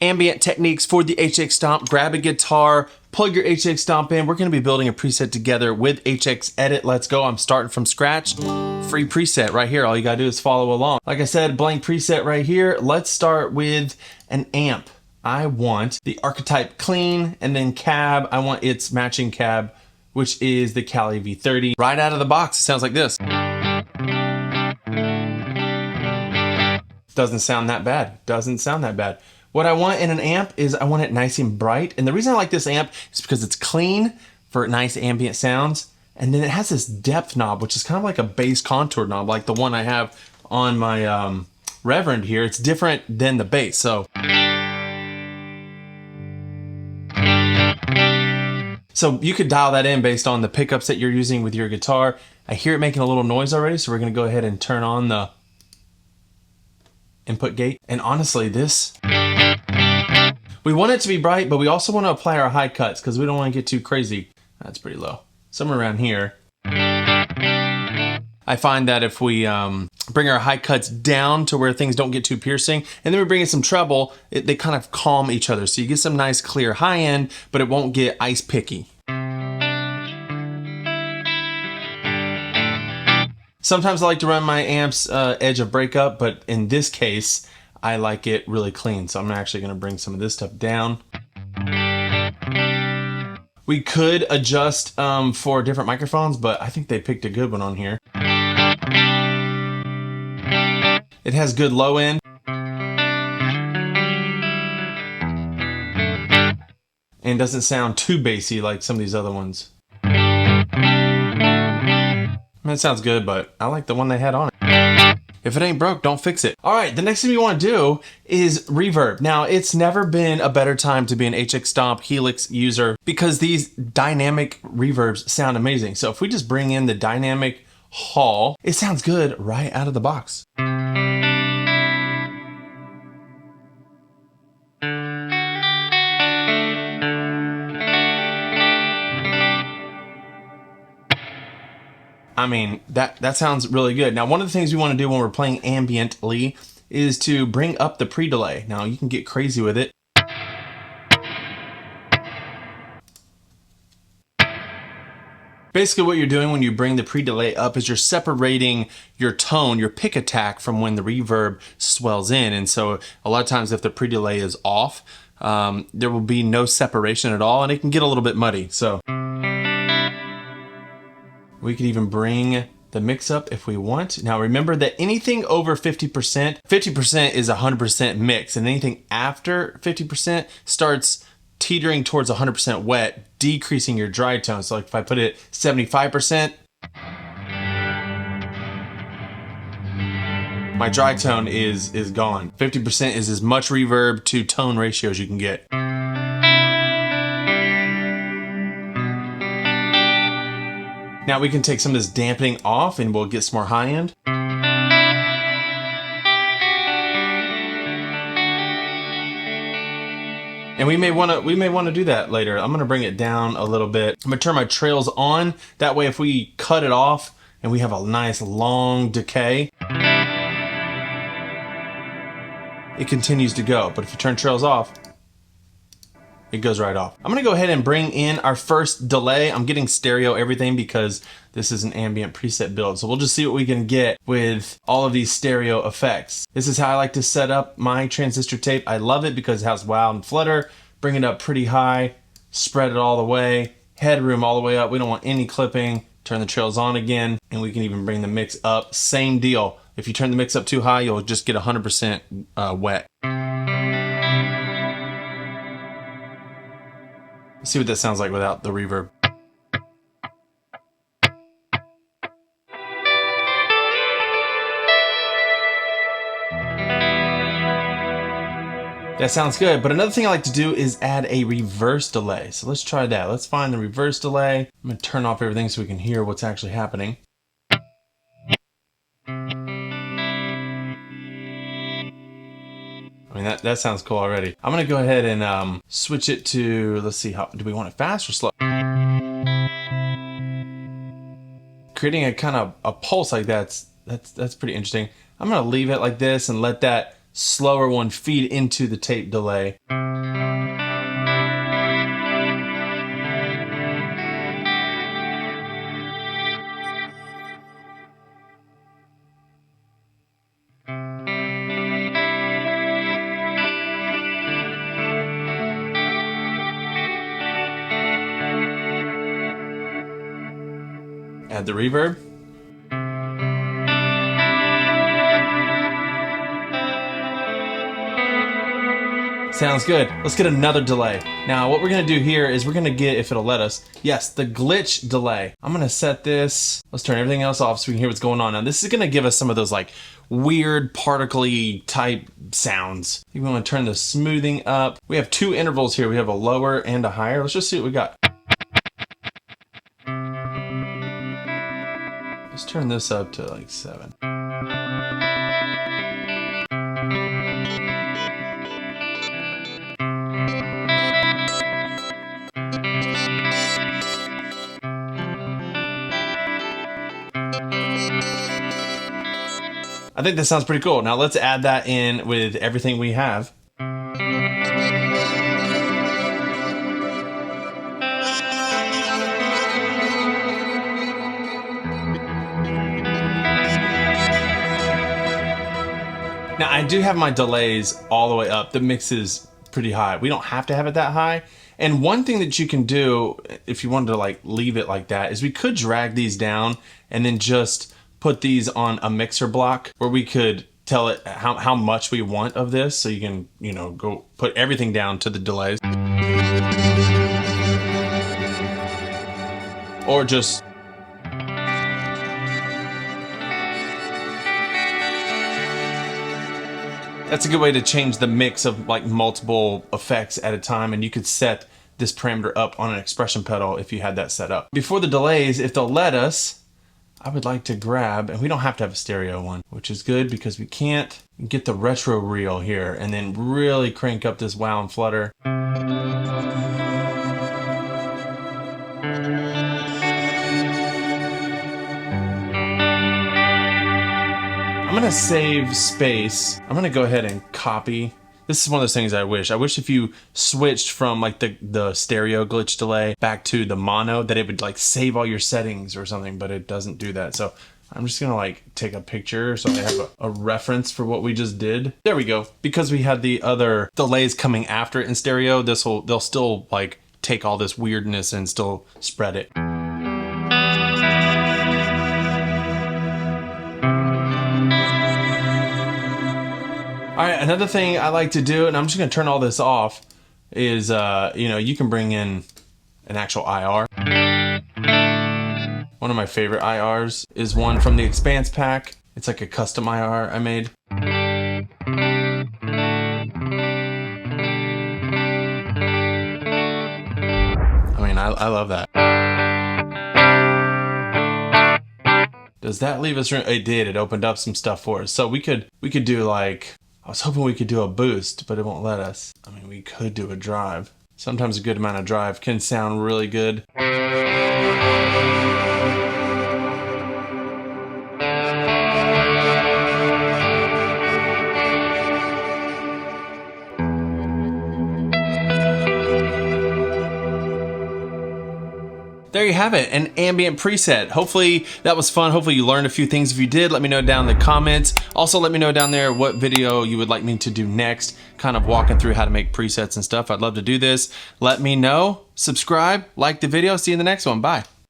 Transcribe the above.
Ambient techniques for the HX Stomp. Grab a guitar, plug your HX Stomp in. We're going to be building a preset together with HX Edit. Let's go. I'm starting from scratch. Free preset right here. All you got to do is follow along. Like I said, blank preset right here. Let's start with an amp. I want the archetype clean, and then cab. I want its matching cab, which is the Cali V30. Right out of the box, it sounds like this. Doesn't sound that bad. Doesn't sound that bad. What I want in an amp is I want it nice and bright. And the reason I like this amp is because it's clean for nice ambient sounds. And then it has this depth knob, which is kind of like a bass contour knob, like the one I have on my Reverb here. It's different than the bass. So you could dial that in based on the pickups that you're using with your guitar. I hear it making a little noise already, so we're gonna go ahead and turn on the input gate. And honestly, we want it to be bright, but we also want to apply our high cuts because we don't want to get too crazy. That's pretty low. Somewhere around here. I find that if we bring our high cuts down to where things don't get too piercing, and then we bring in some treble, they kind of calm each other. So you get some nice clear high end, but it won't get ice picky. Sometimes I like to run my amps edge of breakup, but in this case, I like it really clean. So I'm actually gonna bring some of this stuff down. We could adjust for different microphones, but I think they picked a good one on here. It has good low end. And doesn't sound too bassy like some of these other ones. It sounds good, but I like the one they had on it. If it ain't broke, don't fix it. All right, the next thing we want to do is reverb. Now, it's never been a better time to be an HX Stomp Helix user because these dynamic reverbs sound amazing. So if we just bring in the dynamic hall, it sounds good right out of the box. I mean, that sounds really good. Now, one of the things we want to do when we're playing ambiently is to bring up the pre-delay. Now, you can get crazy with it. Basically, what you're doing when you bring the pre-delay up is you're separating your tone, your pick attack, from when the reverb swells in. And so a lot of times if the pre-delay is off, there will be no separation at all, and it can get a little bit muddy. So we could even bring the mix up if we want. Now remember that anything over 50%, 50% is 100% mix, and anything after 50% starts teetering towards 100% wet, decreasing your dry tone. So like if I put it 75%, my dry tone is gone. 50% is as much reverb to tone ratio as you can get. Now we can take some of this dampening off and we'll get some more high end. And we may want to do that later. I'm going to bring it down a little bit. I'm going to turn my trails on. That way if we cut it off and we have a nice long decay, it continues to go. But if you turn trails off, it goes right off. I'm gonna go ahead and bring in our first delay. I'm getting stereo everything because this is an ambient preset build. So we'll just see what we can get with all of these stereo effects. This is how I like to set up my transistor tape. I love it because it has wow and flutter. Bring it up pretty high, spread it all the way, headroom all the way up. We don't want any clipping. Turn the trails on again, and we can even bring the mix up. Same deal. If you turn the mix up too high, you'll just get 100% wet. Let's see what that sounds like without the reverb. That sounds good, but another thing I like to do is add a reverse delay. So let's try that. Let's find the reverse delay. I'm gonna turn off everything so we can hear what's actually happening. I mean, that sounds cool already. I'm gonna go ahead and switch it to, let's see, how do we want it fast or slow? Creating a kind of a pulse like that's pretty interesting. I'm gonna leave it like this and let that slower one feed into the tape delay. Add the reverb. Sounds good. Let's get another delay. Now what we're gonna do here is we're gonna get, if it'll let us, yes, the glitch delay. I'm gonna set this, let's turn everything else off so we can hear what's going on. Now this is gonna give us some of those like weird particle-y type sounds. You wanna turn the smoothing up. We have two intervals here. We have a lower and a higher. Let's just see what we got. Let's turn this up to like 7. I think that sounds pretty cool. Now let's add that in with everything we have. Now I do have my delays all the way up. The mix is pretty high. We don't have to have it that high. And one thing that you can do if you wanted to like leave it like that is we could drag these down and then just put these on a mixer block where we could tell it how much we want of this, so you can, you know, go put everything down to the delays. Or just that's a good way to change the mix of like multiple effects at a time, and you could set this parameter up on an expression pedal if you had that set up. Before the delays, if they'll let us, I would like to grab, and we don't have to have a stereo one, which is good because we can't get the retro reel here and then really crank up this wow and flutter. I'm gonna save space. I'm gonna go ahead and copy. This is one of those things I wish if you switched from like the stereo glitch delay back to the mono, that it would like save all your settings or something, but it doesn't do that. So I'm just gonna like take a picture so I have a reference for what we just did. There we go. Because we had the other delays coming after it in stereo, they'll still like take all this weirdness and still spread it. All right, another thing I like to do, and I'm just gonna turn all this off, is you know, you can bring in an actual IR. One of my favorite IRs is one from the EXPANSE pack. It's like a custom IR I made. I mean, I love that. Does that leave us room? It did. It opened up some stuff for us. So we could do like, I was hoping we could do a boost, but it won't let us. I mean, we could do a drive. Sometimes a good amount of drive can sound really good. There you have it, an ambient preset. Hopefully that was fun. Hopefully you learned a few things. If you did, let me know down in the comments. Also, let me know down there what video you would like me to do next, kind of walking through how to make presets and stuff. I'd love to do this. Let me know. Subscribe, like the video. See you in the next one. Bye.